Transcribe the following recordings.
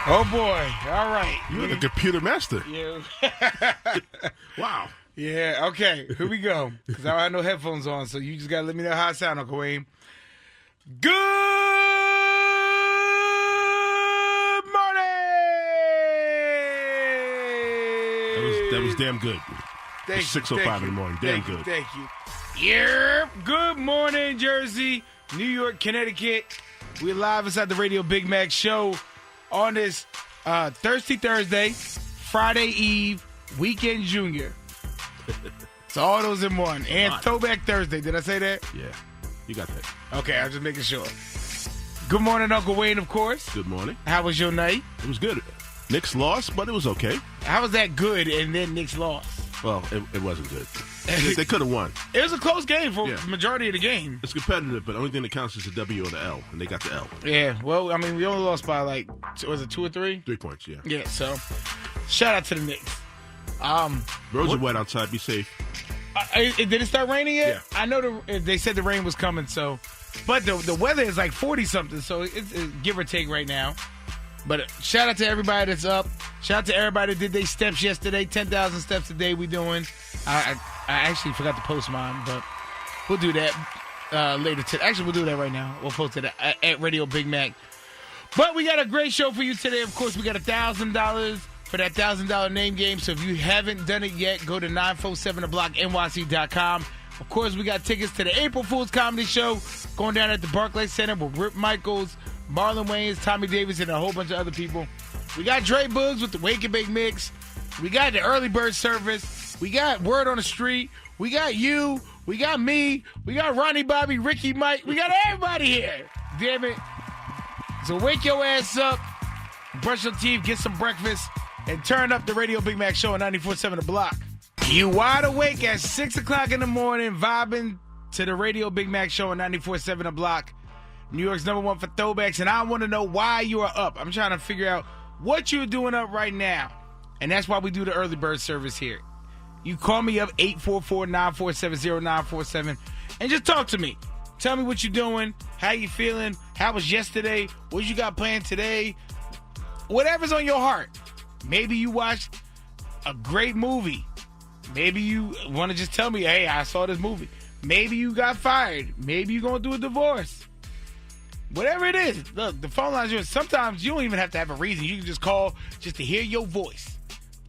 Oh, boy. All right. You're the computer master. Yeah. Wow. Yeah, okay. Here we go. Because I don't have no headphones on, so you just got to let me know how it sounds, Uncle Wayne. Good morning! That was damn good. Thank you. 6:05 in the morning. Damn good. Thank you. Yeah. Good morning, Jersey, New York, Connecticut. We're live inside the Radio Big Mac Show on this Thirsty Thursday, Friday Eve, Weekend Junior. It's all those in one. And Throwback Thursday. Did I say that? Yeah, you got that. Okay, I'm just making sure. Good morning, Uncle Wayne, of course. Good morning. How was your night? It was good. Knicks lost, but it was okay. How was that good and then Knicks lost? Well, it wasn't good. They could have won. It was a close game for the majority of the game. It's competitive, but the only thing that counts is the W or the L, and they got the L. Yeah, well, I mean, we only lost by, like, was it 2 or 3? 3 points, yeah. Yeah, so shout out to the Knicks. Roads are wet outside. Be safe. Did it start raining yet? Yeah. I know they said the rain was coming, so. But the weather is like 40-something, so it's give or take right now. But shout out to everybody that's up. Shout out to everybody that did their steps yesterday. 10,000 steps a day we doing. I actually forgot to post mine, but we'll do that later. Actually, we'll do that right now. We'll post it at Radio Big Mac. But we got a great show for you today. Of course, we got $1,000 for that $1,000 name game. So if you haven't done it yet, go to 947theblocknyc.com. Of course, we got tickets to the April Fool's Comedy Show going down at the Barclays Center with Rip Michaels, Marlon Wayans, Tommy Davis, and a whole bunch of other people. We got Dre Boogs with the Wake and Bake Mix. We got the Early Bird Service. We got Word on the Street. We got you. We got me. We got Ronnie, Bobby, Ricky, Mike. We got everybody here. Damn it. So wake your ass up, brush your teeth, get some breakfast, and turn up the Radio Big Mac Show on 94.7 The Block. You wide awake at 6 o'clock in the morning, vibing to the Radio Big Mac Show on 94.7 The Block. New York's #1 for throwbacks, and I want to know why you are up. I'm trying to figure out what you're doing up right now, and that's why we do the early bird service here. You call me up, 844-947-0947, and just talk to me. Tell me what you're doing, how you feeling, how was yesterday, what you got planned today, whatever's on your heart. Maybe you watched a great movie. Maybe you want to just tell me, hey, I saw this movie. Maybe you got fired. Maybe you're going through a divorce. Whatever it is, look, the phone lines are sometimes you don't even have to have a reason. You can just call just to hear your voice.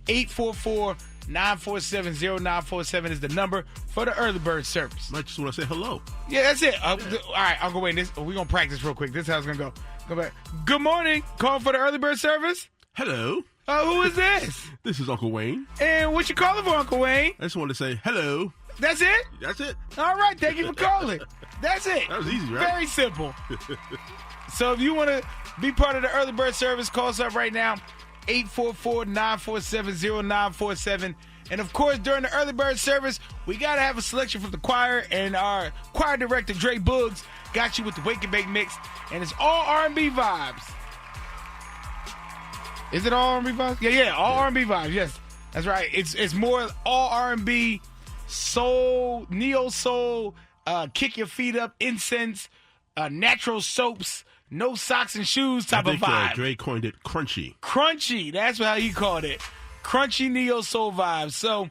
844-947-0947 is the number for the early bird service. Might just want to say hello. Yeah, that's it. All right, Uncle Wayne, we're going to practice real quick. This is how it's going to go. Go back. Good morning. Call for the early bird service. Hello. Who is this? This is Uncle Wayne. And what you calling for, Uncle Wayne? I just wanted to say hello. That's it? That's it. All right, thank you for calling. That's it. That was easy, right? Very simple. So if you want to be part of the early bird service, call us up right now, 844-947-0947. And, of course, during the early bird service, we got to have a selection from the choir. And our choir director, Dre Boogs, got you with the Wake and Bake Mix. And it's all R&B vibes. Is it all R&B vibes? Yeah, all R&B vibes, yes. That's right. It's more all R&B, soul, neo-soul, kick your feet up, incense, natural soaps, no socks and shoes type of vibe. Dre coined it crunchy. Crunchy, that's how he called it. Crunchy neo-soul vibes. So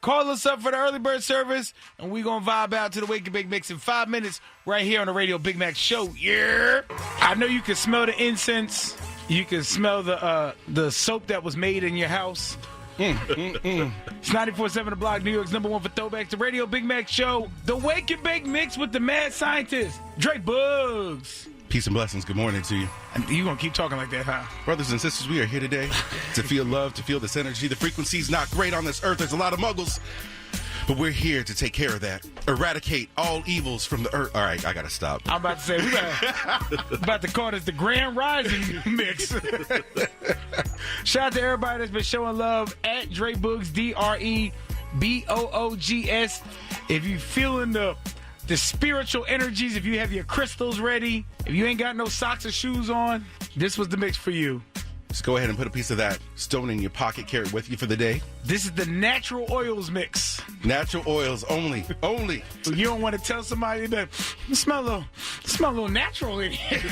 call us up for the early bird service, and we're going to vibe out to the Wake and Bake Mix in 5 minutes right here on the Radio Big Mac Show. Yeah. I know you can smell the incense. You can smell the soap that was made in your house. It's 94.7 The Block, New York's #1 for throwbacks. The Radio Big Mac Show, the Wake and Bake Mix with the mad scientist, Dre Boogs. Peace and blessings. Good morning to you. And you gonna keep talking like that, huh? Brothers and sisters, we are here today to feel love, to feel this energy. The frequency's not great on this earth. There's a lot of muggles. But we're here to take care of that. Eradicate all evils from the earth. All right, I got to stop. I'm about to say, we about to call this the Grand Rising Mix. Shout out to everybody that's been showing love at Dre Boogs, DREBOOGS. If you feeling the spiritual energies, if you have your crystals ready, if you ain't got no socks or shoes on, this was the mix for you. Just go ahead and put a piece of that stone in your pocket, carry it with you for the day. This is the natural oils mix. Natural oils only. Only. You don't want to tell somebody that you smell a little natural in here.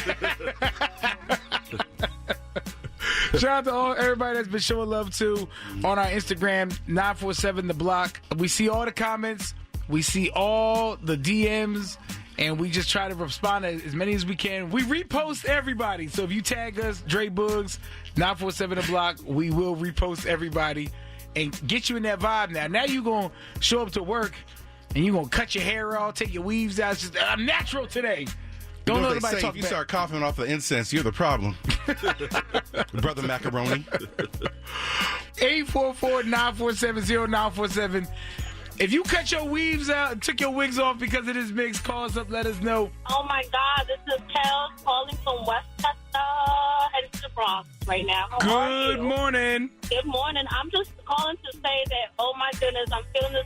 Shout out to everybody that's been showing love to on our Instagram, 947 The Block. We see all the comments. We see all the DMs. And we just try to respond to as many as we can. We repost everybody. So if you tag us, Dre Boogs, 947 The Block, we will repost everybody and get you in that vibe now. Now you're going to show up to work and you're going to cut your hair off, take your weaves out. It's just, I'm natural today. Don't let anybody talk if you start coughing off the incense, you're the problem. Brother Macaroni. 844-947-0947. If you cut your weaves out and took your wigs off because of this mix, call us up, let us know. Oh, my God. This is Kels calling from Westchester, heading to the Bronx right now. How are you? Morning. Good morning. I'm just calling to say that, oh, my goodness, I'm feeling this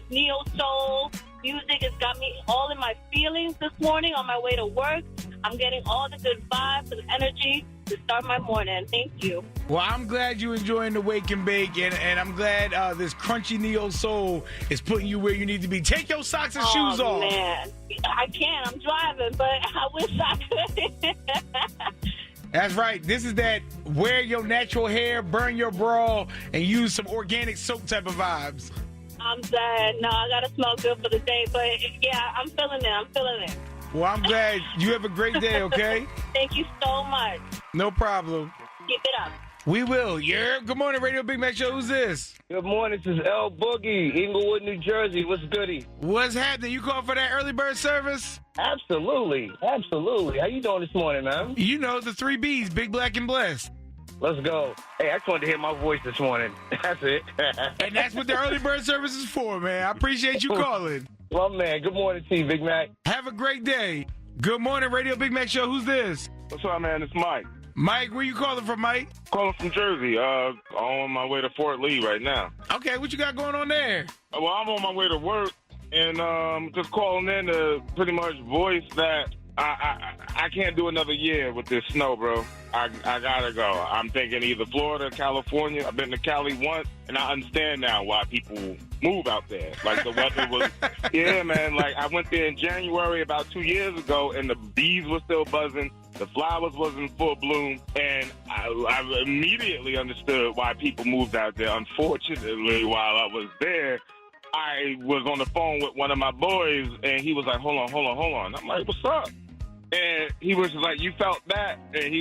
neo-soul music. It's got me all in my feelings this morning on my way to work. I'm getting all the good vibes and energy to start my morning. Thank you. Well, I'm glad you're enjoying the wake and bake, and I'm glad this crunchy neo soul is putting you where you need to be. Take your socks and shoes off. Oh, man. I can't. I'm driving, but I wish I could. That's right. This is that wear your natural hair, burn your bra, and use some organic soap type of vibes. I'm sad. No, I got to smell good for the day, but yeah, I'm feeling it. Well, I'm glad. You have a great day, okay? Thank you so much. No problem. Keep it up. We will. Yeah. Good morning, Radio Big Mac Show. Who's this? Good morning. This is L Boogie, Inglewood, New Jersey. What's goody? What's happening? You called for that early bird service? Absolutely. How you doing this morning, man? You know, the 3 Bs, Big, Black, and Blessed. Let's go. Hey, I just wanted to hear my voice this morning. That's it. And that's what the early bird service is for, man. I appreciate you calling. Well, man, good morning to you, Big Mac. Have a great day. Good morning, Radio Big Mac Show. Who's this? What's up, man? It's Mike. Mike, where you calling from, Mike? Calling from Jersey. On my way to Fort Lee right now. Okay, what you got going on there? Well, I'm on my way to work, and just calling in to pretty much voice that I can't do another year with this snow, bro. I gotta go. I'm thinking either Florida, California. I've been to Cali once, and I understand now why people move out there. Like, the weather was, yeah, man. Like, I went there in January about 2 years ago, and the bees were still buzzing. The flowers was in full bloom, and I immediately understood why people moved out there. Unfortunately, while I was there, I was on the phone with one of my boys, and he was like, hold on. I'm like, what's up? And he was like, you felt that? And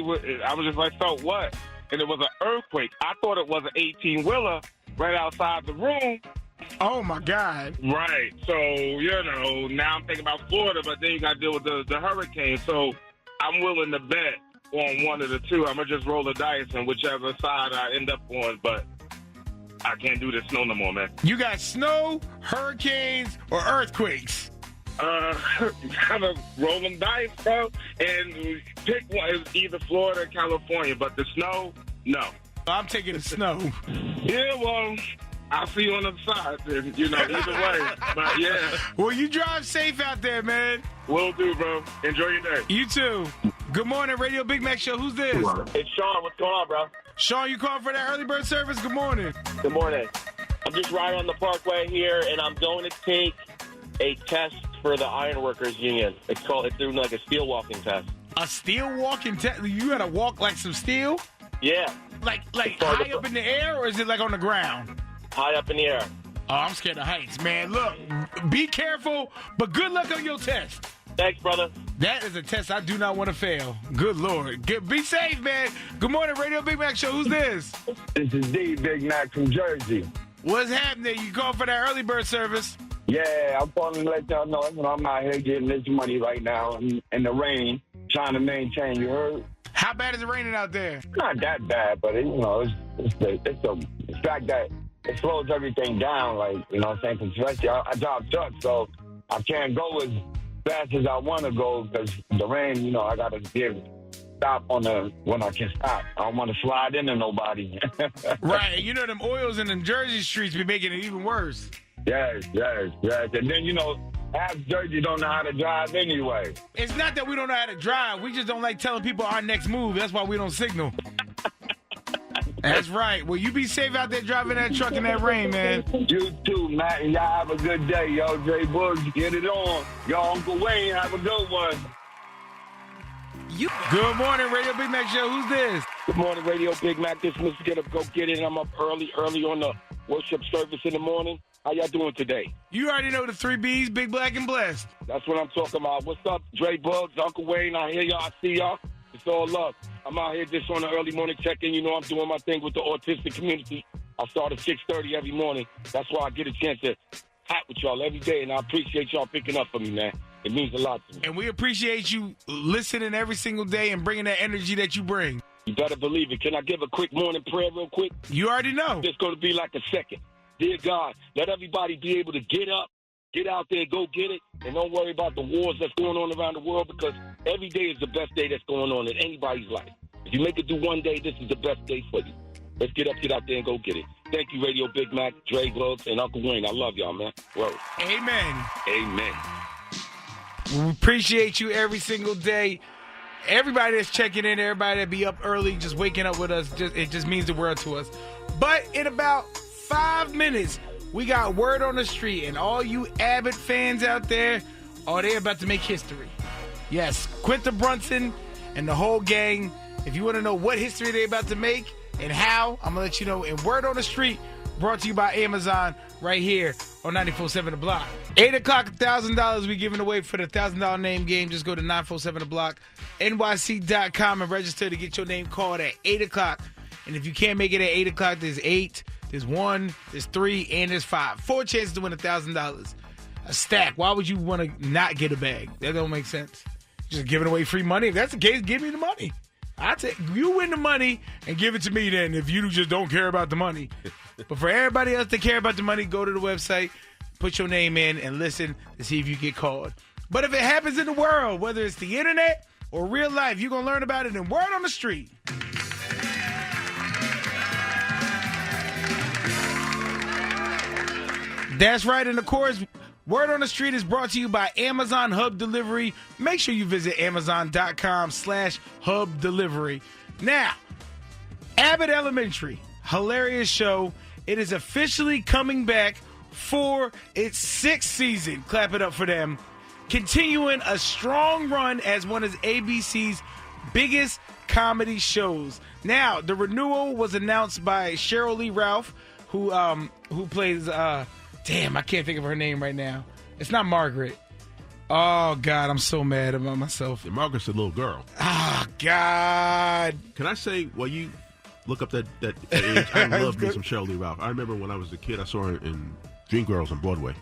I was just like, felt what? And it was an earthquake. I thought it was an 18-wheeler right outside the room. Oh, my God. Right. So, now I'm thinking about Florida, but then you got to deal with the hurricane. So I'm willing to bet on one of the two. I'm going to just roll the dice and whichever side I end up on, but I can't do this snow no more, man. You got snow, hurricanes, or earthquakes? Kind of rolling dice, bro, and pick one. It's either Florida or California, but the snow, no. I'm taking the snow. Yeah, well, I'll see you on the other side, then, either way. But, yeah. Well, you drive safe out there, man. Will do, bro. Enjoy your day. You too. Good morning, Radio Big Mac Show. Who's this? It's Sean. What's going on, bro? Sean, you calling for that early bird service? Good morning. Good morning. I'm just riding on the parkway here, and I'm going to take a test for the Ironworkers Union. It's doing like a steel walking test. A steel walking test? You got to walk like some steel? Yeah. Like high up in the air, or is it like on the ground? High up in the air. Oh, I'm scared of heights, man. Look, be careful, but good luck on your test. Thanks, brother. That is a test I do not want to fail. Good Lord. Be safe, man. Good morning, Radio Big Mac Show. Who's this? This is D, Big Mac from Jersey. What's happening? You called for that early bird service? Yeah, I'm calling to let y'all know I'm out here getting this money right now in the rain, trying to maintain. You heard? How bad is it raining out there? Not that bad, but it's the fact that it slows everything down. Like, what I'm saying? 'Cause especially I drive trucks, so I can't go as fast as I want to go because the rain. I got to stop when I can stop. I don't want to slide into nobody. Right, and them oils in the Jersey streets be making it even worse. Yes. And then, half Jersey don't know how to drive anyway. It's not that we don't know how to drive. We just don't like telling people our next move. That's why we don't signal. That's right. Well, you be safe out there driving that truck in that rain, man. You too, Matt. And y'all have a good day, yo. Dre Boogs, get it on. Y'all, Uncle Wayne, have a good one. Good morning, Radio Big Mac Show. Who's this? Good morning, Radio Big Mac. This is Mr. Get Up, Go Get It. I'm up early on the worship service in the morning. How y'all doing today? You already know the 3 B's, Big Black and Blessed. That's what I'm talking about. What's up, Dre Bugs, Uncle Wayne? I hear y'all. I see y'all. It's all love. I'm out here just on the early morning check-in. You know I'm doing my thing with the autistic community. I start at 6:30 every morning. That's why I get a chance to hat with y'all every day, and I appreciate y'all picking up for me, man. It means a lot to me. And we appreciate you listening every single day and bringing that energy that you bring. You better believe it. Can I give a quick morning prayer real quick? You already know. It's going to be like a second. Dear God, let everybody be able to get up, get out there, go get it, and don't worry about the wars that's going on around the world, because every day is the best day that's going on in anybody's life. If you make it through one day, this is the best day for you. Let's get up, get out there, and go get it. Thank you, Radio Big Mac, Dre Bugs, and Uncle Wayne. I love y'all, man. Word. Amen. Amen. We appreciate you every single day. Everybody that's checking in, everybody that be up early, just waking up with us, it just means the world to us. But in about 5 minutes, we got word on the street, and all you Abbott fans out there, they're about to make history. Yes, Quinta Brunson and the whole gang. If you want to know what history they're about to make and how, I'm going to let you know in Word on the Street, brought to you by Amazon right here on 94.7 The Block. 8 o'clock, $1,000 we giving away for the $1,000 name game. Just go to 947 The Block, NYC.com, and register to get your name called at 8 o'clock. And if you can't make it at 8 o'clock, there's 8, there's 1, there's 3, and there's 5. 4 chances to win $1,000. A stack. Why would you want to not get a bag? That don't make sense. Just giving away free money. If that's the case, give me the money. I take you win the money and give it to me then if you just don't care about the money. But for everybody else that care about the money, go to the website, put your name in, and listen to see if you get called. But if it happens in the world, whether it's the internet or real life, you're going to learn about it in Word on the Street. That's right, and of course, Word on the Street is brought to you by Amazon Hub Delivery. Make sure you visit Amazon.com/Hub Delivery. Now, Abbott Elementary, hilarious show. It is officially coming back for its 6th season. Clap it up for them. Continuing a strong run as one of ABC's biggest comedy shows. Now, the renewal was announced by Cheryl Lee Ralph, who plays... Damn, I can't think of her name right now. It's not Margaret. Oh, God, I'm so mad about myself. Yeah, Margaret's a little girl. Oh, God. Can I say, while you look up that age, I love me some Cheryl Lee Ralph. I remember when I was a kid, I saw her in Dreamgirls on Broadway.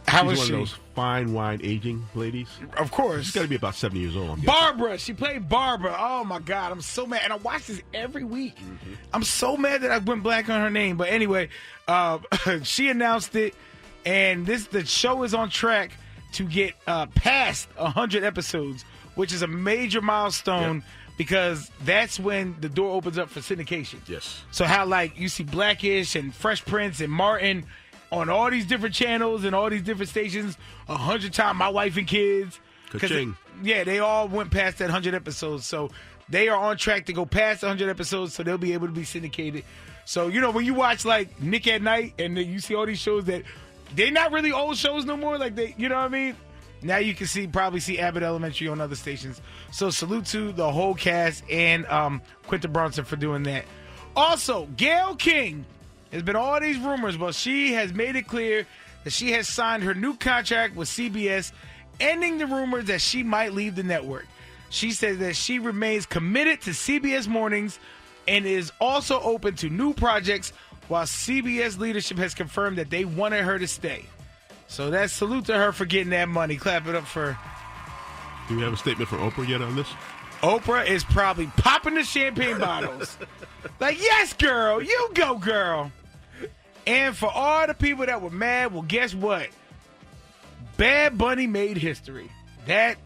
How She's was one she? of those fine wine aging ladies. Of course. She's got to be about 70 years old. Barbara. She played Barbara. Oh, my God. I'm so mad. And I watch this every week. Mm-hmm. I'm so mad that I went blank on her name. But anyway, she announced it. And the show is on track to get past 100 episodes, which is a major milestone because that's when the door opens up for syndication. Yes. So how, like, you see Blackish and Fresh Prince and Martin on all these different channels and all these different stations 100 times, My Wife and Kids. Ka-ching. They all went past that 100 episodes. So they are on track to go past 100 episodes, so they'll be able to be syndicated. So, you know, when you watch, like, Nick at Night and you see all these shows that they're not really old shows no more, like they, you know what I mean? Now you can probably see Abbott Elementary on other stations. So salute to the whole cast and Quinta Brunson for doing that. Also, Gayle King. There's been all these rumors, but she has made it clear that she has signed her new contract with CBS, ending the rumors that she might leave the network. She says that she remains committed to CBS Mornings and is also open to new projects, while CBS leadership has confirmed that they wanted her to stay. So that's salute to her for getting that money. Clap it up for... Do we have a statement from Oprah yet on this? Oprah is probably popping the champagne bottles. Like, yes, girl. You go, girl. And for all the people that were mad, well, guess what? Bad Bunny made history. That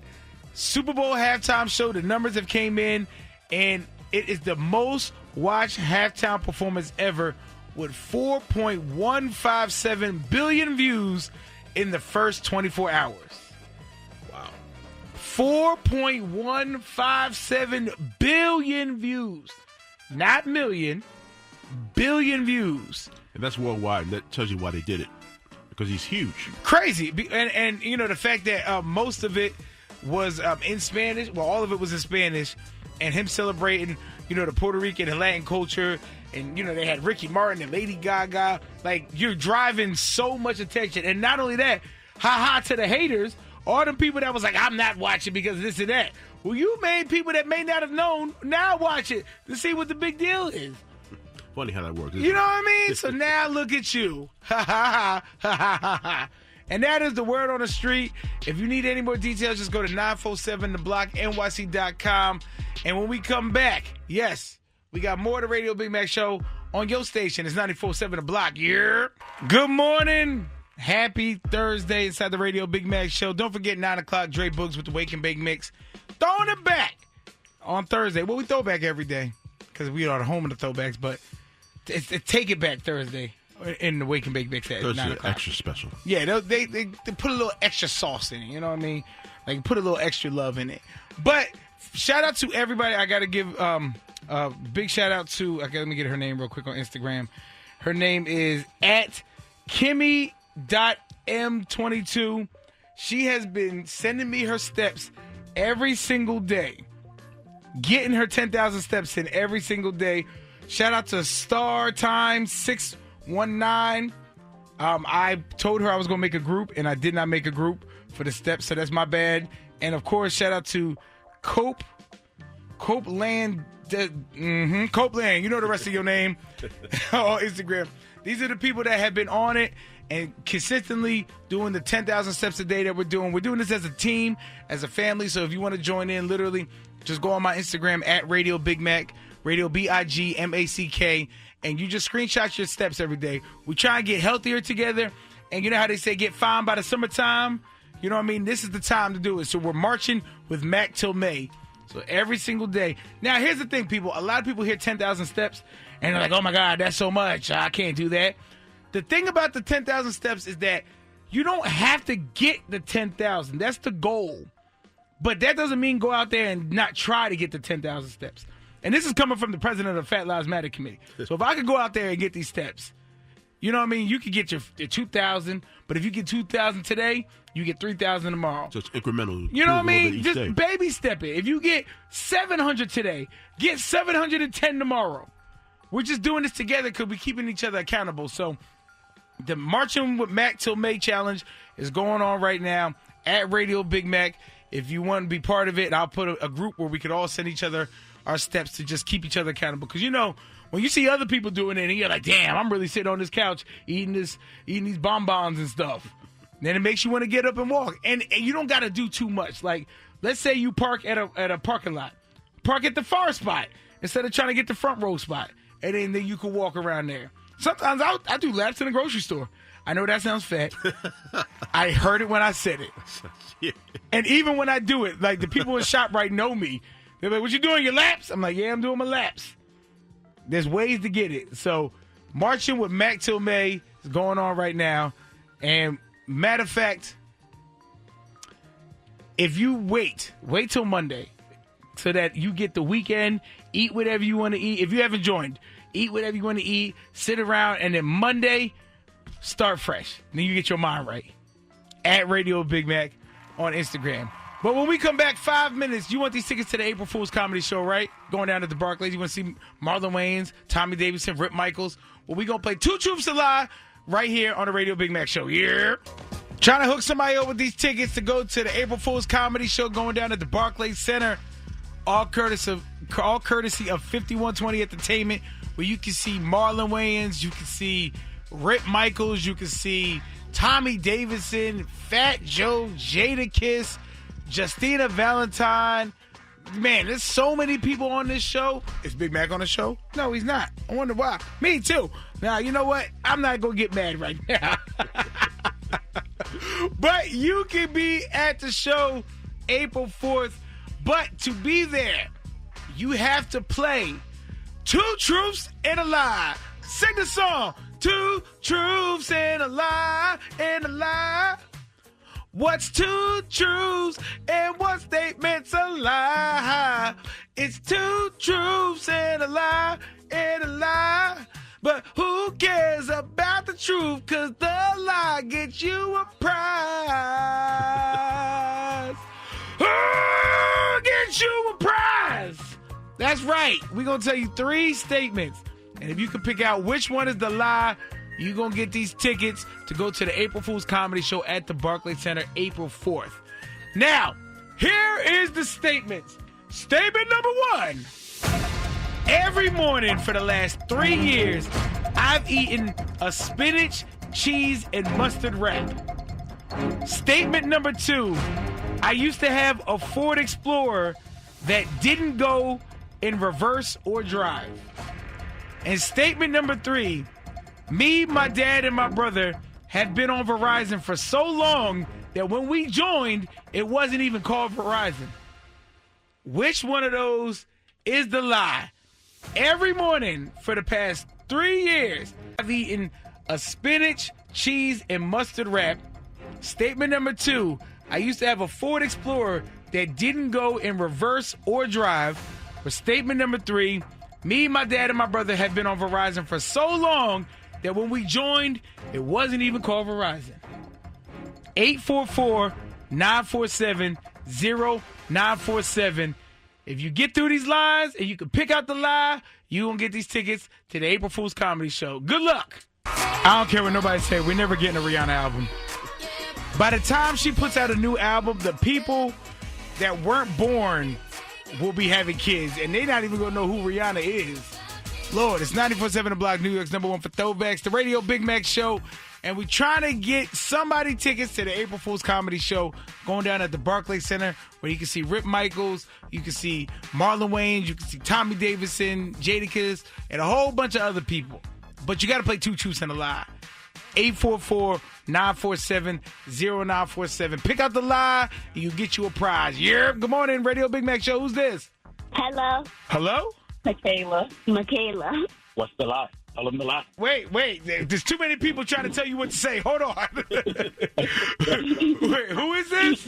Super Bowl halftime show, the numbers have came in, and it is the most watched halftime performance ever, with 4.157 billion views in the first 24 hours. Wow. 4.157 billion views. Not million, billion views. And that's worldwide, and that tells you why they did it. Because he's huge. Crazy. And you know, the fact that most of it was in Spanish, well, all of it was in Spanish, and him celebrating, the Puerto Rican and Latin culture. And, they had Ricky Martin and Lady Gaga. Like, you're driving so much attention. And not only that, ha-ha to the haters, all them people that was like, I'm not watching because of this and that. Well, you made people that may not have known now watch it to see what the big deal is. Funny how that works. You know what I mean? So now look at you. Ha, ha, ha, ha, ha, ha. And that is the word on the street. If you need any more details, just go to 947theblocknyc.com. And when we come back, yes, we got more of the Radio Big Mac Show on your station. It's 94.7 The Block. Yeah. Good morning. Happy Thursday inside the Radio Big Mac Show. Don't forget 9 o'clock, Dre Boogs with the Wake and Bake Mix. Throwing it back on Thursday. Well, we throw back every day because we are the home of the throwbacks. But it's Take It Back Thursday in the Wake and Bake Mix at 9 o'clock. Extra special. Yeah, they put a little extra sauce in it. You know what I mean? Like, put a little extra love in it. But shout out to everybody. I got to give big shout out to, let me get her name real quick on Instagram. Her name is @Kimmy.m22. She has been sending me her steps every single day. Getting her 10,000 steps in every single day. Shout out to Star Time 619. I told her I was going to make a group, and I did not make a group for the steps, so that's my bad. And, of course, shout out to Copeland. Copeland, you know the rest of your name on Instagram. These are the people that have been on it and consistently doing the 10,000 steps a day that we're doing. We're doing this as a team, as a family. So if you want to join in, literally, just go on my Instagram @Radio Big Mac, Radio BIGMACK, and you just screenshot your steps every day. We try and get healthier together. And you know how they say get fine by the summertime? You know what I mean? This is the time to do it. So we're marching with Mack till May. So every single day. Now, here's the thing, people. A lot of people hear 10,000 steps, and they're like, oh, my God, that's so much. I can't do that. The thing about the 10,000 steps is that you don't have to get the 10,000. That's the goal. But that doesn't mean go out there and not try to get the 10,000 steps. And this is coming from the president of the Fat Lives Matter Committee. So if I could go out there and get these steps, you know what I mean? You could get your 2,000, but if you get 2,000 today, you get 3,000 tomorrow. So it's incremental. You know what I mean? Just day. baby step it. If you get 700 today, get 710 tomorrow. We're just doing this together because we're keeping each other accountable. So the Marching with Mack till May challenge is going on right now @Radio Big Mac. If you want to be part of it, I'll put a group where we could all send each other our steps to just keep each other accountable. Because, when you see other people doing it and you're like, damn, I'm really sitting on this couch eating these bonbons and stuff. Then it makes you want to get up and walk. And you don't got to do too much. Like, let's say you park at a parking lot. Park at the far spot instead of trying to get the front row spot. And then you can walk around there. Sometimes I do laps in the grocery store. I know that sounds fat. I heard it when I said it. Yeah. And even when I do it, like the people in ShopRite know me. They're like, what you doing, your laps? I'm like, yeah, I'm doing my laps. There's ways to get it. So Marching with Mack till May is going on right now. And matter of fact, if you wait till Monday so that you get the weekend, eat whatever you want to eat. If you haven't joined, eat whatever you want to eat, sit around, and then Monday, start fresh. Then you get your mind right. @Radio Big Mac on Instagram. But when we come back, 5 minutes, you want these tickets to the April Fool's Comedy Show, right? Going down to the Barclays. You want to see Marlon Wayans, Tommy Davidson, Rip Michaels. Well, we going to play Two Truths a Lie right here on the Radio Big Mac Show. Yeah. Trying to hook somebody up with these tickets to go to the April Fool's Comedy Show going down at the Barclays Center. All courtesy of 5120 Entertainment, where you can see Marlon Wayans, you can see Rip Michaels, you can see Tommy Davidson, Fat Joe, Jadakiss, Justina Valentine. Man, there's so many people on this show. Is Big Mac on the show? No, he's not. I wonder why. Me too. Now, you know what? I'm not going to get mad right now. But you can be at the show April 4th. But to be there, you have to play Two Truths and a Lie. Sing the song. Two truths and a lie, and a lie. What's two truths and what statement's a lie? It's two truths and a lie, and a lie. But who cares about the truth? Cause the lie gets you a prize. Gets you a prize. That's right. We're going to tell you 3 statements. And if you can pick out which one is the lie, you're going to get these tickets to go to the April Fool's Comedy Show at the Barclays Center April 4th. Now, here is the statements. Statement number 1. Every morning for the last 3 years, I've eaten a spinach, cheese, and mustard wrap. Statement number 2. I used to have a Ford Explorer that didn't go in reverse or drive. And statement number 3. Me, my dad, and my brother had been on Verizon for so long that when we joined, it wasn't even called Verizon. Which one of those is the lie? Every morning for the past 3 years, I've eaten a spinach, cheese, and mustard wrap. Statement number 2, I used to have a Ford Explorer that didn't go in reverse or drive. Or statement number 3, me, my dad, and my brother had been on Verizon for so long that when we joined, it wasn't even called Verizon. 844-947-0947. If you get through these lies and you can pick out the lie, you're going to get these tickets to the April Fool's Comedy Show. Good luck. I don't care what nobody say. We're never getting a Rihanna album. By the time she puts out a new album, the people that weren't born will be having kids, and they're not even going to know who Rihanna is. Lord, it's 94.7 The Block, New York's #1 for Throwbacks, the Radio Big Mac Show, and we're trying to get somebody tickets to the April Fool's Comedy Show going down at the Barclays Center, where you can see Rip Michaels, you can see Marlon Wayans, you can see Tommy Davidson, Jadakiss, and a whole bunch of other people. But you got to play 2 Truths and a Lie. 844-947-0947. Pick out the lie, and you get you a prize. Yeah. Good morning, Radio Big Mac Show. Who's this? Hello. Hello? Michaela. What's the lie? Tell them the lie. Wait. There's too many people trying to tell you what to say. Hold on. Wait, who is this?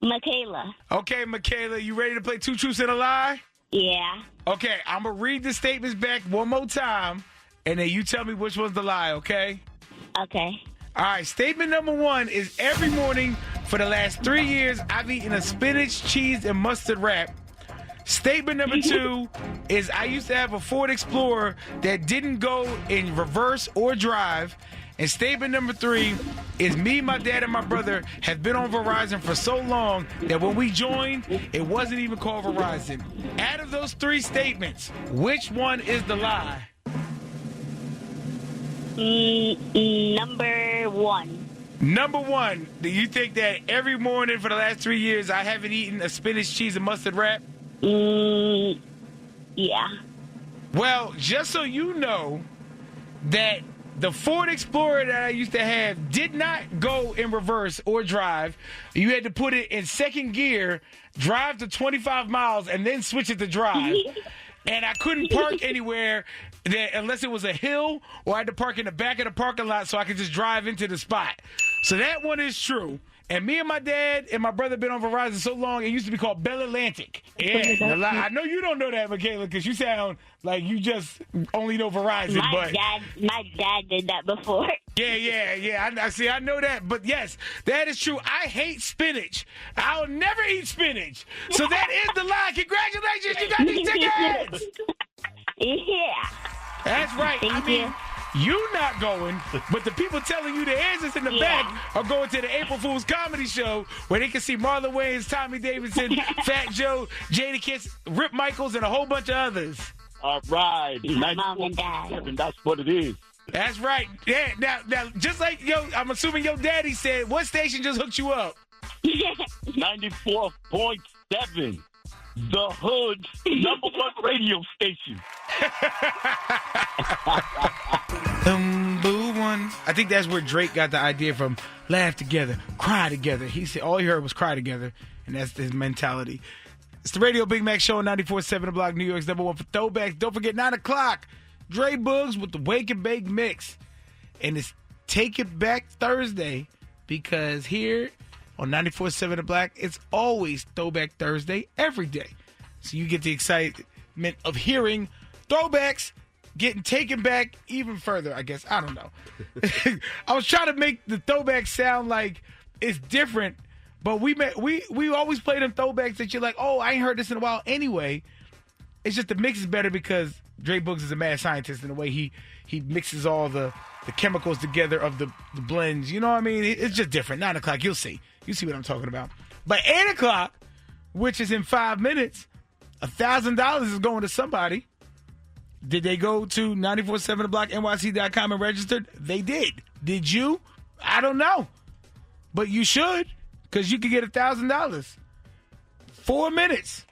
Michaela. Okay, Michaela, you ready to play 2 Truths and a Lie? Yeah. Okay, I'm going to read the statements back one more time, and then you tell me which one's the lie, okay? Okay. All right, statement number 1 is every morning for the last 3 years, I've eaten a spinach, cheese, and mustard wrap. Statement number 2 is I used to have a Ford Explorer that didn't go in reverse or drive. And statement number 3 is me, my dad, and my brother have been on Verizon for so long that when we joined, it wasn't even called Verizon. Out of those 3 statements, which one is the lie? Number 1. Number 1, do you think that every morning for the last 3 years I haven't eaten a spinach, cheese, and mustard wrap? Yeah. Well, just so you know that the Ford Explorer that I used to have did not go in reverse or drive. You had to put it in second gear, drive to 25 miles, and then switch it to drive. And I couldn't park anywhere unless it was a hill, or I had to park in the back of the parking lot so I could just drive into the spot. So that one is true. And me and my dad and my brother been on Verizon so long, it used to be called Bell Atlantic. Yeah, I know you don't know that, Michaela, because you sound like you just only know Verizon. My dad did that before. Yeah. I know that. But yes, that is true. I hate spinach. I'll never eat spinach. So that is the lie. Congratulations, you got these tickets. Yeah. That's right. Thank you. You not going, but the people telling you the answers in the back are going to the April Fool's Comedy Show, where they can see Marlon Wayans, Tommy Davidson, Fat Joe, Jadakiss, Rip Michaels, and a whole bunch of others. All right. Mom and Dad. That's what it is. That's right. Yeah. Now, just like I'm assuming your daddy said, what station just hooked you up? 94.7. The Hood's #1 radio station. Boo one. I think that's where Drake got the idea from. Laugh together, cry together. He said all he heard was cry together, and that's his mentality. It's the Radio Big Mac Show on 94.7 The Block, New York's #1 for Throwbacks. Don't forget, 9 o'clock, Dre Boogs with the Wake and Bake Mix. And it's Take It Back Thursday, because here on 94.7 The Block, it's always Throwback Thursday every day. So you get the excitement of hearing throwbacks getting taken back even further, I guess. I don't know. I was trying to make the throwback sound like it's different, but we always play them throwbacks that you're like, oh, I ain't heard this in a while anyway. It's just the mix is better because Dre Boogs is a mad scientist in the way he mixes all the chemicals together of the blends. You know what I mean? It's just different. 9 o'clock, you'll see. You see what I'm talking about. But 8 o'clock, which is in 5 minutes, $1,000 is going to somebody. Did they go to 947theblocknyc.com and registered? They did. Did you? I don't know. But you should, because you could get $1,000. 4 minutes.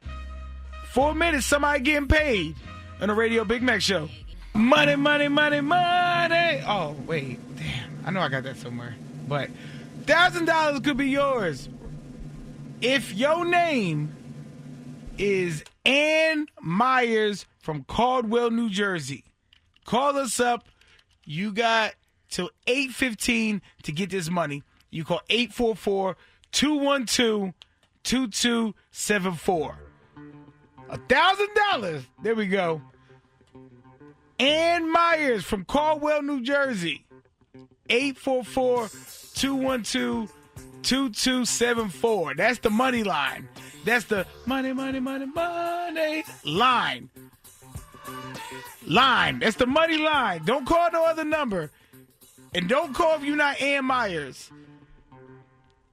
4 minutes, somebody getting paid on the Radio Big Mac Show. Money, money, money, money. Oh, wait. Damn. I know I got that somewhere. But $1,000 could be yours if your name is Ann Myers from Caldwell, New Jersey. Call us up. You got till 8:15 to get this money. You call 844-212-2274. $1,000. There we go. Ann Myers from Caldwell, New Jersey. 844-212-2274. That's the money line. That's the money, money, money, money line. That's the money line. Don't call no other number. And don't call if you're not Ann Myers.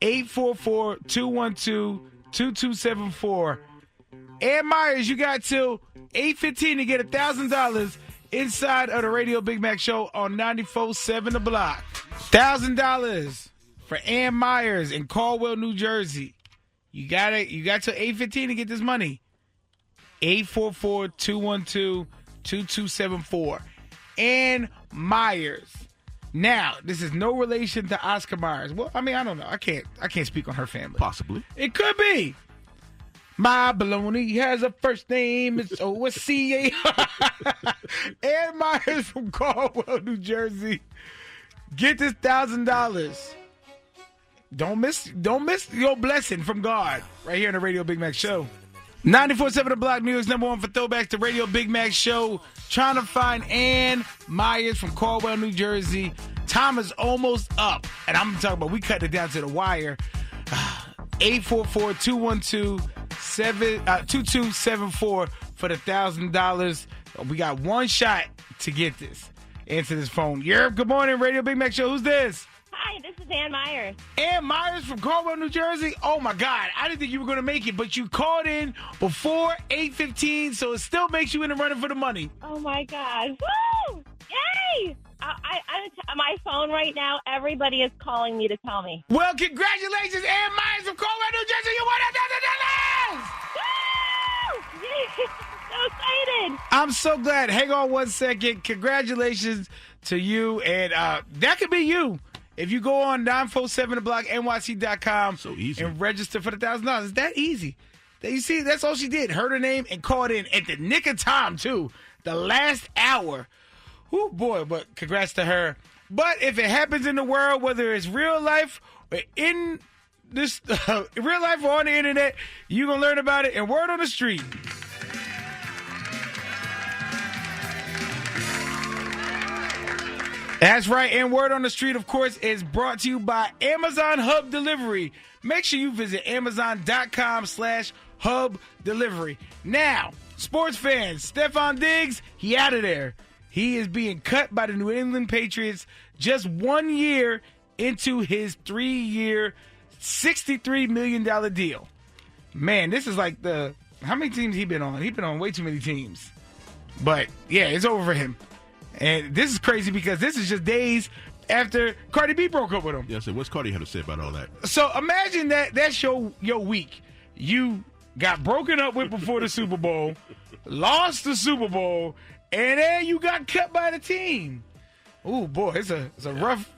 844-212-2274. Ann Myers, you got till 8:15 to get $1,000 inside of the Radio Big Mac Show on 94.7 The Block. $1,000 for Ann Myers in Caldwell, New Jersey. You got till 8:15 to get this money. 844-212-2274. Ann Myers. Now, this is no relation to Oscar Myers. Well, I mean, I don't know. I can't speak on her family. Possibly. It could be. My baloney has a first name. It's O-S-C-A. Ann Myers from Caldwell, New Jersey. Get this $1,000. Don't miss your blessing from God right here on the Radio Big Mac Show. 94.7 The Block, New York's #1 for throwbacks, the Radio Big Mac Show. Trying to find Ann Myers from Caldwell, New Jersey. Time is almost up. And I'm talking about, we cut it down to the wire. 844-212-2274 for the $1,000. We got one shot to get this. Answer this phone. Yerp, good morning, Radio Big Mac Show. Who's this? Hi, this is Ann Myers. Ann Myers from Caldwell, New Jersey? Oh, my God. I didn't think you were going to make it, but you called in before 8:15, so it still makes you in the running for the money. Oh, my God. Woo! Yay! My phone right now, everybody is calling me to tell me. Well, congratulations, Ann Myers from Caldwell, New Jersey. You won $1,000! Woo! Yay! So excited. I'm so glad. Hang on one second. Congratulations to you, and that could be you. If you go on 947theblocknyc.com so easy. And register for the $1,000, it's that easy. You see, that's all she did. Heard her name and called in at the nick of time, too. The last hour. Oh, boy, but congrats to her. But if it happens in the world, whether it's real life or in this real life or on the internet, you're going to learn about it in Word on the Street. That's right, and Word on the Street, of course, is brought to you by Amazon Hub Delivery. Make sure you visit Amazon.com/Hub Delivery. Now, sports fans, Stefon Diggs, he out of there. He is being cut by the New England Patriots just 1 year into his 3-year, $63 million deal. Man, this is like how many teams he been on? He's been on way too many teams. But, yeah, it's over for him. And this is crazy because this is just days after Cardi B broke up with him. Yeah, so what's Cardi had to say about all that? So imagine that's your week. You got broken up with before the Super Bowl, lost the Super Bowl, and then you got cut by the team. Oh boy, it's a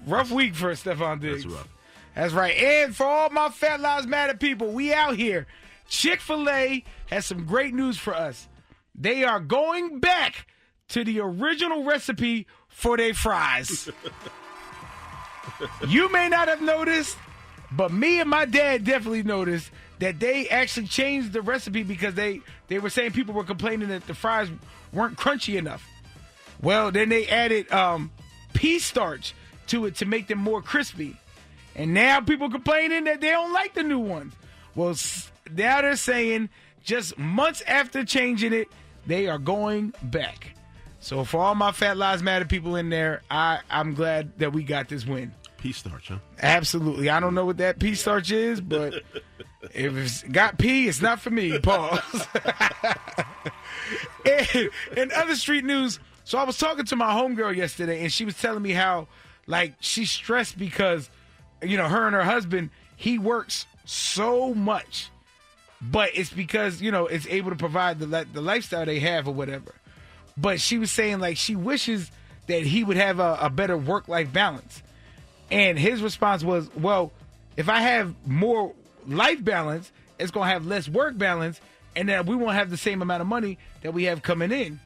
rough week for Stefon Diggs. That's rough. That's right. And for all my Fat Lives Matter people, we out here. Chick-fil-A has some great news for us. They are going back to the original recipe for their fries. You may not have noticed, but me and my dad definitely noticed that they actually changed the recipe because they were saying people were complaining that the fries weren't crunchy enough. Well, then they added pea starch to it to make them more crispy. And now people complaining that they don't like the new ones. Well, now they're saying just months after changing it, They are going back. So for all my Fat Lives Matter people in there, I'm glad that we got this win. Pea starch, huh? Absolutely. I don't know what that pea starch is, but if it's got pea, it's not for me. Pause. And other street news. So I was talking to my homegirl yesterday, and she was telling me how, like, she's stressed because, you know, her and her husband, he works so much, but it's because, you know, it's able to provide the lifestyle they have or whatever. But she was saying, like, she wishes that he would have a better work-life balance. And his response was, well, if I have more life balance, it's going to have less work balance, and then we won't have the same amount of money that we have coming in.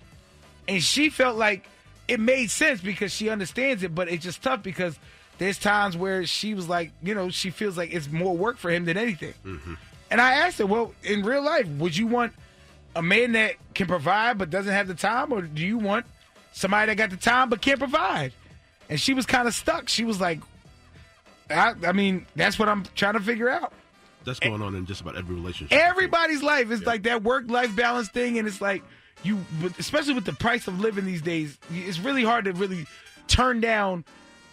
And she felt like it made sense because she understands it, but it's just tough because there's times where she was like, you know, she feels like it's more work for him than anything. Mm-hmm. And I asked her, well, in real life, would you want a man that can provide but doesn't have the time, or do you want somebody that got the time but can't provide? And she was kind of stuck. She was like, I mean, that's what I'm trying to figure out. That's going on in just about every relationship. Everybody's life is like that work-life balance thing, and it's like especially with the price of living these days, it's really hard to really turn down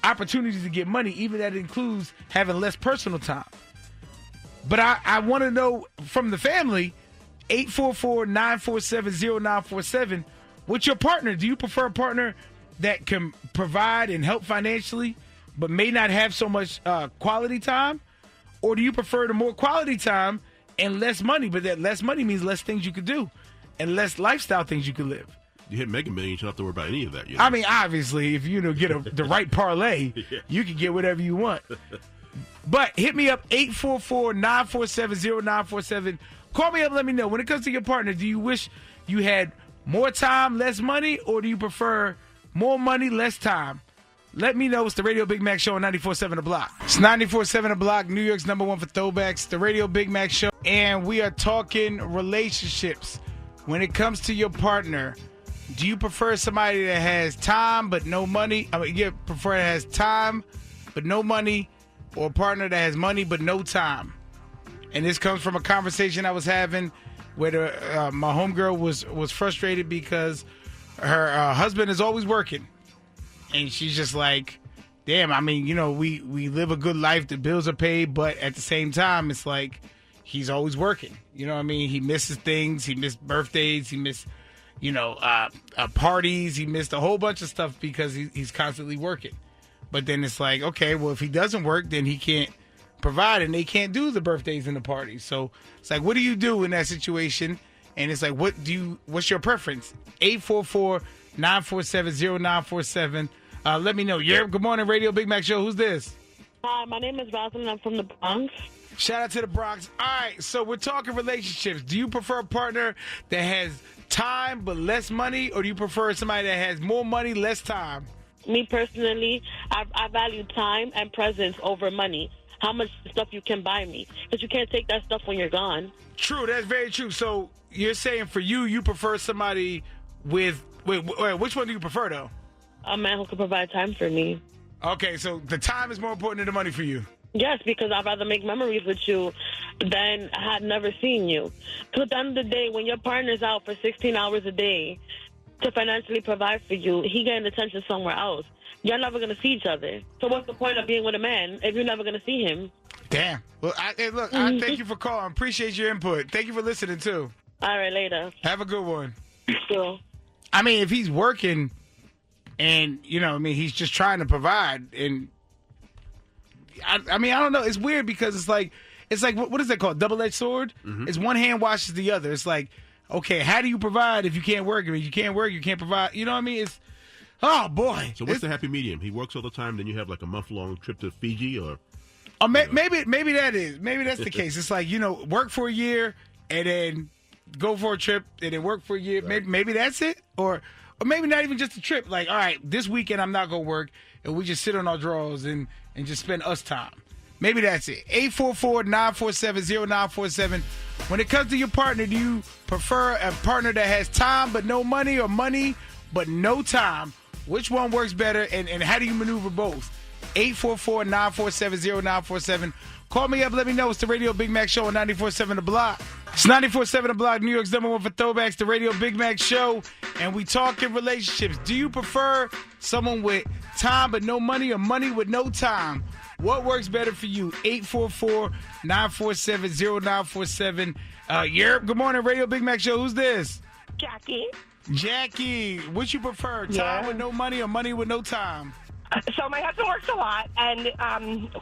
opportunities to get money, even that includes having less personal time. But I want to know from the family, 844-947-0947, what's your partner? Do you prefer a partner that can provide and help financially, but may not have so much quality time? Or do you prefer the more quality time and less money, but that less money means less things you could do and less lifestyle things you could live? You hit Mega Millions, you don't have to worry about any of that. You know? I mean, obviously, if you get the right parlay, you can get whatever you want. But hit me up, 844-947-0947. Call me up, let me know. When it comes to your partner, do you wish you had more time, less money, or do you prefer more money, less time? Let me know. It's the Radio Big Mac Show on 94.7 The Block. It's 94.7 The Block, New York's #1 for throwbacks. The Radio Big Mac Show. And we are talking relationships. When it comes to your partner, do you prefer somebody that has time but no money? I mean, you prefer that has time but no money, or a partner that has money but no time? And this comes from a conversation I was having where my homegirl was frustrated because her husband is always working. And she's just like, damn, I mean, you know, we live a good life. The bills are paid. But at the same time, it's like he's always working. You know what I mean? He misses things. He missed birthdays. He missed, you know, parties. He missed a whole bunch of stuff because he's constantly working. But then it's like, okay, well, if he doesn't work, then he can't provide, and they can't do the birthdays and the parties. So it's like, what do you do in that situation? And it's like, what's your preference? 844-947-0947. Let me know. Yeah, good morning, Radio Big Mac Show. Who's this? Hi, my name is Rosalind. I'm from the Bronx. Shout out to the Bronx. All right, so we're talking relationships. Do you prefer a partner that has time but less money, or do you prefer somebody that has more money, less time? Me personally, I value time and presence over money. How much stuff you can buy me, because you can't take that stuff when you're gone. True, that's very true. So you're saying for you prefer somebody with which one do you prefer, though? A man who can provide time for me. Okay, so the time is more important than the money for you. Yes, because I'd rather make memories with you than I had never seen you. So at the end of the day, when your partner's out for 16 hours a day to financially provide for you, he getting attention somewhere else. You're never going to see each other. So what's the point of being with a man if you're never going to see him? Damn. Well, I thank you for calling. Appreciate your input. Thank you for listening, too. All right, later. Have a good one. Sure. I mean, if he's working and, you know, I mean, he's just trying to provide, and I mean, I don't know. It's weird because it's like what is that called? Double-edged sword? Mm-hmm. It's one hand washes the other. It's like, okay, how do you provide if you can't work? I mean, you can't work, you can't provide. You know what I mean? It's, oh, boy. So what's the happy medium? He works all the time, then you have like a month-long trip to Fiji, or? Maybe that is. Maybe that's the case. It's like, you know, work for a year and then go for a trip and then work for a year. Right. Maybe that's it. Or maybe not even just a trip. Like, all right, this weekend I'm not going to work, and we just sit on our drawers and just spend us time. Maybe that's it. 844-947-0947. When it comes to your partner, do you prefer a partner that has time but no money, or money but no time? Which one works better, and how do you maneuver both? 844-947-0947. Call me up. Let me know. It's the Radio Big Mac Show on 94.7 The Block. It's 94.7 The Block, New York's #1 for throwbacks, the Radio Big Mac Show. And we talk in relationships. Do you prefer someone with time but no money or money with no time? What works better for you? 844-947-0947. Yerp, good morning, Radio Big Mac Show. Who's this? Jackie, what you prefer? Time with no money or money with no time? So my husband works a lot, and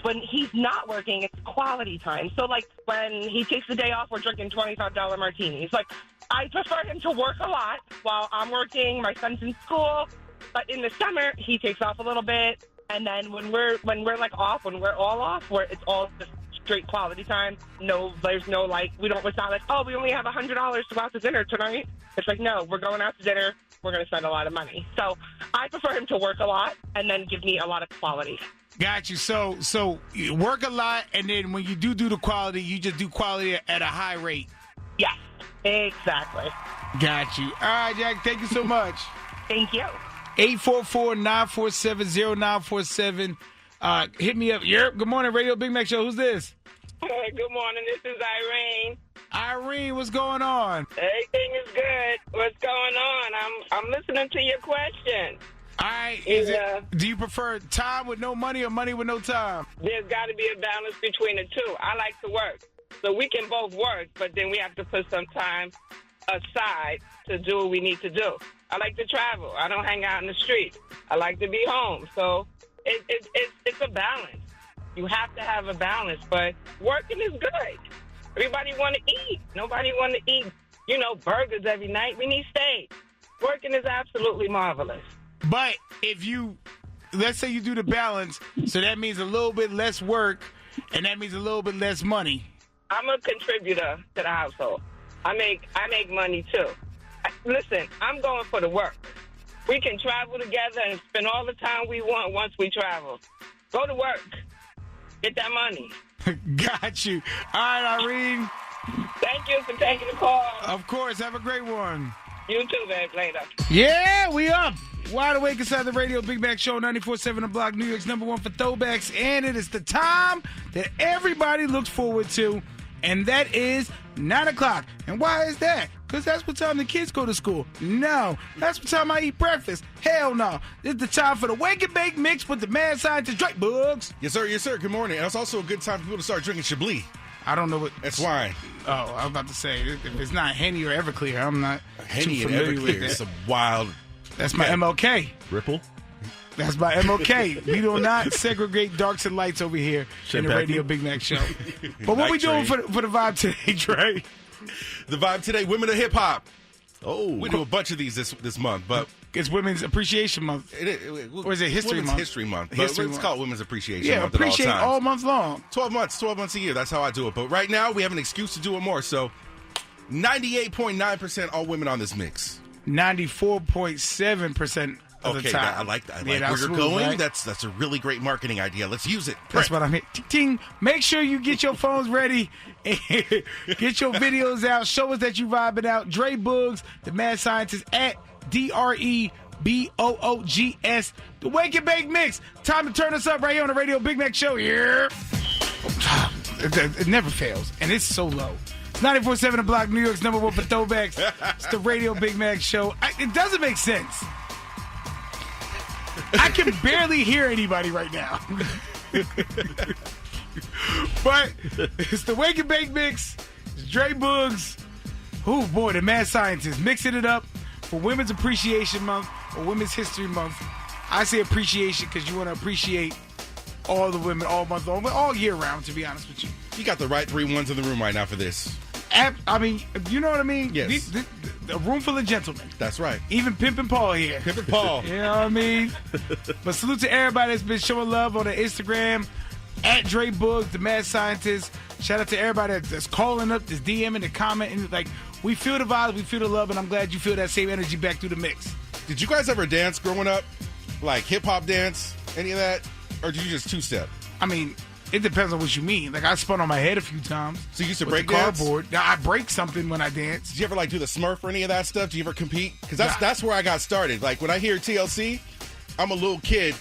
when he's not working, it's quality time. So, like, when he takes the day off, we're drinking $25 martinis. Like, I prefer him to work a lot while I'm working. My son's in school. But in the summer, he takes off a little bit. And then when we're like off, when we're all off, it's all just straight quality time. No, there's no like, it's not like, oh, we only have $100 to go out to dinner tonight. It's like, no, we're going out to dinner. We're going to spend a lot of money. So I prefer him to work a lot and then give me a lot of quality. Got you. So you work a lot, and then when you do the quality, you just do quality at a high rate. Yes, exactly. Got you. All right, Jack, thank you so much. Thank you. 844-947-0947. Hit me up. Yerp, good morning, Radio Big Mac Show. Who's this? Good morning. This is Irene. Irene, what's going on? Everything is good. What's going on? I'm listening to your question. All right. Do you prefer time with no money or money with no time? There's got to be a balance between the two. I like to work, so we can both work, but then we have to put some time aside to do what we need to do. I like to travel. I don't hang out in the street. I like to be home. So it's a balance. You have to have a balance, but working is good. Everybody want to eat. Nobody want to eat, burgers every night. We need steak. Working is absolutely marvelous. But let's say you do the balance, so that means a little bit less work, and that means a little bit less money. I'm a contributor to the household. I make money too. Listen, I'm going for the work. We can travel together and spend all the time we want once we travel. Go to work. Get that money. Got you. All right, Irene. Thank you for taking the call. Of course. Have a great one. You too, babe. Later. Yeah, we up. Wide awake inside the Radio Big Mac Show, 94.7 The Block, New York's #1 for throwbacks. And it is the time that everybody looks forward to, and that is 9 o'clock. And why is that? Because that's what time the kids go to school. No. That's what time I eat breakfast. Hell no. It's the time for the Wake and Bake Mix with the mad scientist Drake Bugs. Yes, sir. Yes, sir. Good morning. And it's also a good time for people to start drinking Chablis. I don't know what... That's wine. Oh, I was about to say, if it's not Henny or Everclear, I'm not Henny too and familiar with Everclear. that. It's a wild... That's my MLK. Ripple. That's my MLK. We do not segregate darks and lights over here in the Radio Big Mac Show. But what we doing for the vibe today, Trey? The vibe today, Women of Hip Hop. Oh, we do a bunch of these this month, but it's Women's Appreciation Month. Or is it History Month? History Month. Let's call it Women's Appreciation Month. Yeah, appreciate all month long. 12 months a year. That's how I do it. But right now, we have an excuse to do it more. So 98.9% all women on this mix. 94.7% of the time. I like that. I like where you're going. Right? That's a really great marketing idea. Let's use it. That's what I'm here. Ting. Make sure you get your phones ready. Get your videos out. Show us that you vibing out. Dre Bugs, the mad scientist at DREBOOGS. The Wake and Bake Mix. Time to turn us up right here on the Radio Big Mac Show. Yeah. It never fails. And it's so low. 94.7 The Block, New York's #1 for throwbacks. It's the Radio Big Mac Show. It doesn't make sense. I can barely hear anybody right now. But it's the Wake and Bake Mix. It's Dre Bugs. Oh, boy, the mad scientist. Mixing it up for Women's Appreciation Month or Women's History Month. I say appreciation because you want to appreciate all the women all month long, but all year round, to be honest with you. You got the right 3 ones in the room right now for this. I mean, you know what I mean? Yes. A room full of gentlemen. That's right. Even Pimpin' Paul here. Pimpin' Paul. You know what I mean? But salute to everybody that's been showing love on the Instagram. At Dre Bugs, the mad scientist. Shout out to everybody that's calling up, that's DMing, and commenting. Like, we feel the vibes, we feel the love, and I'm glad you feel that same energy back through the mix. Did you guys ever dance growing up? Like hip-hop dance? Any of that? Or did you just two-step? I mean... It depends on what you mean. Like, I spun on my head a few times. So you used to break cardboard. Now, I break something when I dance. Did you ever, do the Smurf or any of that stuff? Did you ever compete? Because that's where I got started. Like, when I hear TLC, I'm a little kid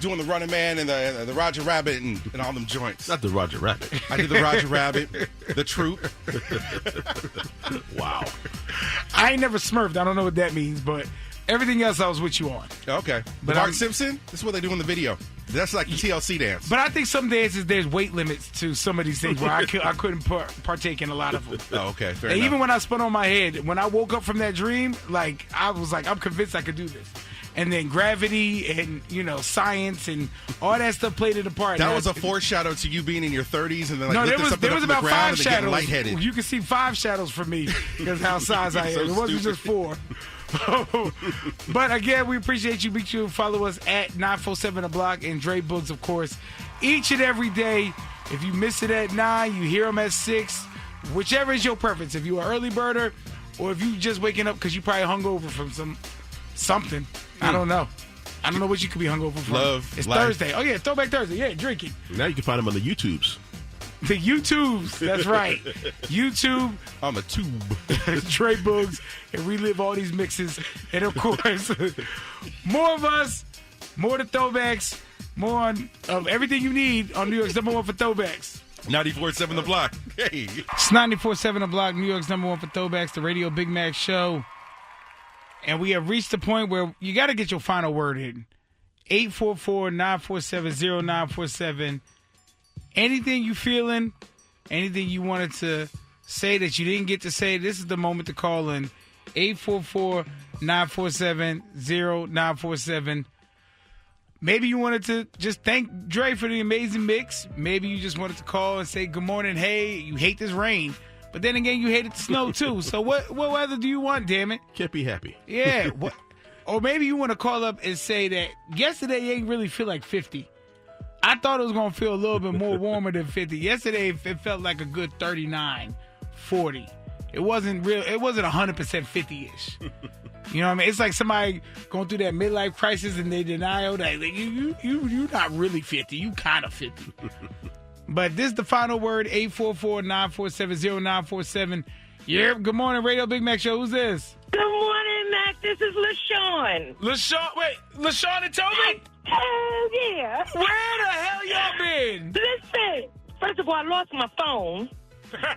doing the Running Man and the Roger Rabbit and all them joints. Not the Roger Rabbit. I did the Roger Rabbit, the Troop. Wow. I ain't never smurfed. I don't know what that means, but everything else I was with you on. Okay. But But Mark Simpson, this is what they do in the video. That's like the TLC dance. But I think some dances, there's weight limits to some of these things where I couldn't partake in a lot of them. Oh, okay. Fair And enough. even when I spun on my head, when I woke up from that dream, like I was like, I'm convinced I could do this. And then gravity and, science and all that stuff played it apart. That Now, was a foreshadow to you being in your 30s and then like no, lifting something there was up from about the ground 5 and then getting shadows. lightheaded. You can see 5 shadows for me because how size I am. So It wasn't stupid. just 4. But again, we appreciate you. Make sure you follow us at 947 The Block and Dre Books, of course, each and every day. If you miss it at 9, you hear them at 6. Whichever is your preference. If you're an early birder or if you just waking up because you probably hungover from something. I don't know. I don't know what you could be hungover from. Love, it's life. Thursday. Oh, yeah, Throwback Thursday. Yeah, drinking. Now you can find them on the YouTubes. The YouTubes. That's right. YouTube. On the tube. Trey Boogs. And relive all these mixes. And, of course, more of us, more the Throwbacks, more of everything you need on New York's #1 for Throwbacks. 94.7 The Block. Hey. It's 94.7 The Block, New York's #1 for Throwbacks, the Radio Big Mac Show. And we have reached the point where you got to get your final word in. 844-947-0947. Anything you feeling, anything you wanted to say that you didn't get to say, this is the moment to call in. 844-947-0947. Maybe you wanted to just thank Dre for the amazing mix. Maybe you just wanted to call and say good morning, hey, you hate this rain. But then again, you hated the snow too. So what weather do you want, damn it? Can't be happy. Yeah. What? Or maybe you want to call up and say that yesterday ain't really feel like 50. I thought it was going to feel a little bit more warmer than 50. Yesterday, it felt like a good 39, 40. It wasn't real. It wasn't 100% 50-ish. You know what I mean? It's like somebody going through that midlife crisis and they denial that you're not really 50. You kind of 50. But this is the final word, 844-947-0947. Yeah, good morning, Radio Big Mac Show. Who's this? Good morning, Mac. This is LaShawn. LaShawn and Toby? Hell yeah. Where the hell y'all been? Listen, first of all, I lost my phone.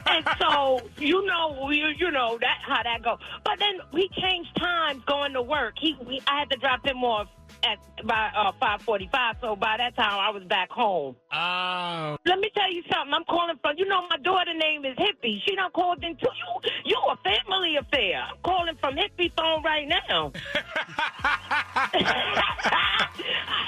And so, you know that how that go. But then we changed times going to work. I had to drop him off by 5:45, so by that time I was back home. Oh. Let me tell you something. I'm calling from, my daughter name is Hippie. She done called into you a family affair. I'm calling from Hippie phone right now.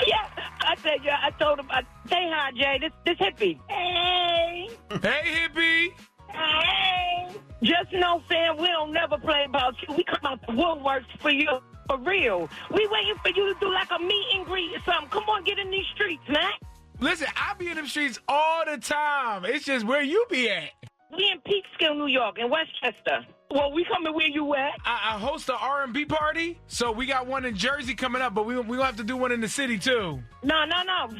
Yeah, I told him, say hi, Jay. This Hippie. Hey. Hey, Hippie. Hey. Just know, fam, we don't never play about you. We come out the woodworks for you. For real. We waiting for you to do like a meet and greet or something. Come on, get in these streets, man. Listen, I be in them streets all the time. It's just where you be at. We in Peekskill, New York, in Westchester. Well, we coming where you at? I host an R&B party, so we got one in Jersey coming up, but we gonna have to do one in the city, too. No.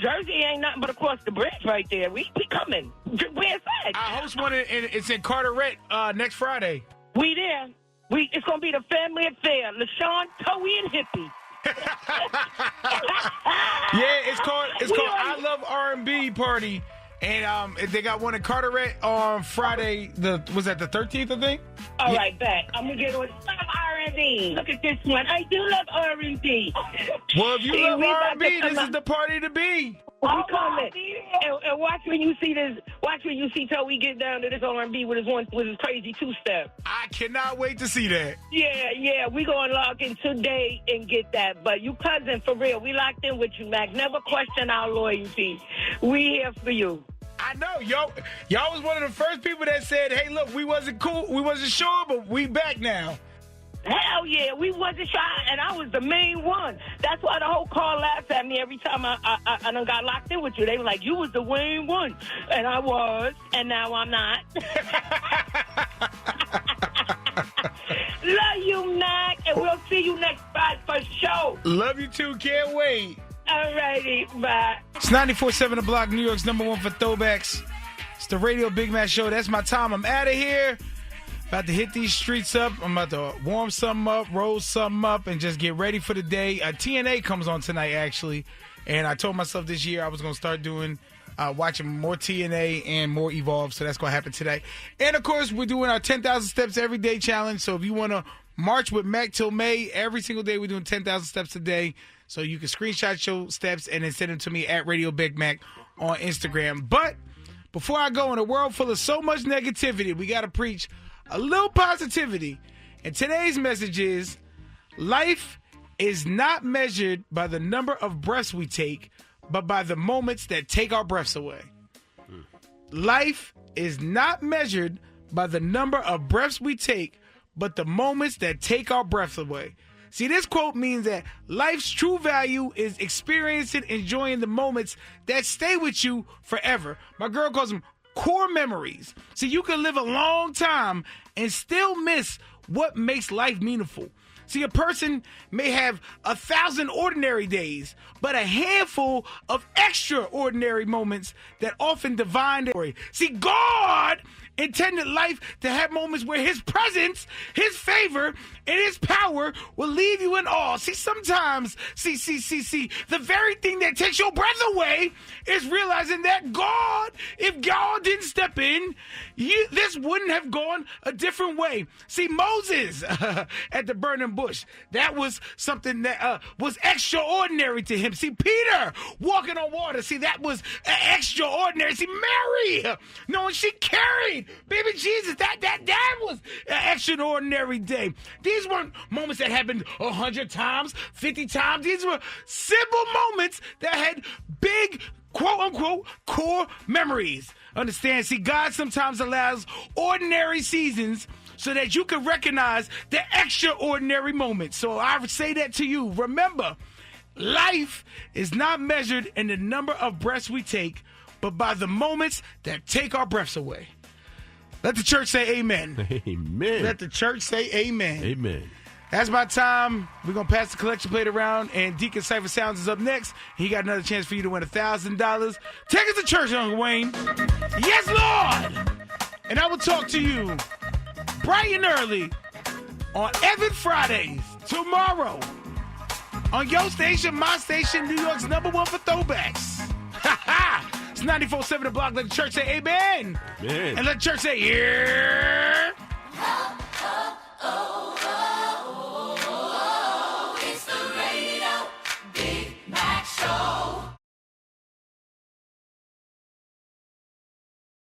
Jersey ain't nothing but across the bridge right there. We coming. Where's that? I host one, it's in Carteret next Friday. We there. It's going to be the family affair. LaShawn, Toey, and Hippie. Yeah, it's called I Love R&B Party. And they got one in Carteret on Friday. Was that the 13th, I think? All right, back. I'm going to get on some R&B. Look at this one. I do love R&B. Well, if you love R&B, this is the party to be. We coming. And watch when you see this. Watch when you see Toey get down to this R&B with his crazy two-step. I cannot wait to see that. Yeah. We gonna log in today and get that. But you cousin, for real, we locked in with you, Mac. Never question our loyalty. We here for you. I know, y'all was one of the first people that said, "Hey, look, we wasn't cool, we wasn't sure, but we back now." Hell yeah, we wasn't shy, and I was the main one. That's why the whole car laughed at me every time I done got locked in with you. They were like, you was the main one. And I was, and now I'm not. Love you, Mac, and we'll see you next Friday for sure. Love you too, can't wait. All righty, bye. It's 94.7 The Block, New York's #1 for Throwbacks. It's the Radio Big Mac Show. That's my time. I'm out of here. About to hit these streets up. I'm about to warm something up, roll something up, and just get ready for the day. TNA comes on tonight, actually. And I told myself this year I was going to start doing watching more TNA and more Evolve, so that's going to happen today. And, of course, we're doing our 10,000 Steps Every Day Challenge, so if you want to march with Mack till May, every single day we're doing 10,000 steps a day, so you can screenshot your steps and then send them to me at Radio Big Mac on Instagram. But before I go, in a world full of so much negativity, we got to preach a little positivity. And today's message is, life is not measured by the number of breaths we take, but by the moments that take our breaths away. Life is not measured by the number of breaths we take, but the moments that take our breaths away. See, this quote means that life's true value is experiencing, enjoying the moments that stay with you forever. My girl calls them core memories. See, you can live a long time and still miss what makes life meaningful. See, a person may have 1,000 ordinary days, but a handful of extraordinary moments that often define their story. See, God intended life to have moments where his presence, his favor, and his power will leave you in awe. See, sometimes, the very thing that takes your breath away is realizing that God, if God didn't step in, this wouldn't have gone a different way. See, Moses at the burning bush, that was something that was extraordinary to him. See, Peter walking on water, see, that was extraordinary. See, Mary, knowing she carried baby Jesus, that was an extraordinary day. These weren't moments that happened 100 times, 50 times. These were simple moments that had big, quote-unquote, core memories. Understand? See, God sometimes allows ordinary seasons so that you can recognize the extraordinary moments. So I would say that to you. Remember, life is not measured in the number of breaths we take, but by the moments that take our breaths away. Let the church say amen. Amen. Let the church say amen. Amen. That's my time. We're going to pass the collection plate around, and Deacon Cypher Sounds is up next. He got another chance for you to win $1,000. Take us to church, Uncle Wayne. Yes, Lord. And I will talk to you bright and early on Evan Fridays tomorrow on your station, my station, New York's #1 for throwbacks. Ha ha! It's 94.7 The Block. Let the church say amen. Amen. And let the church say, yeah.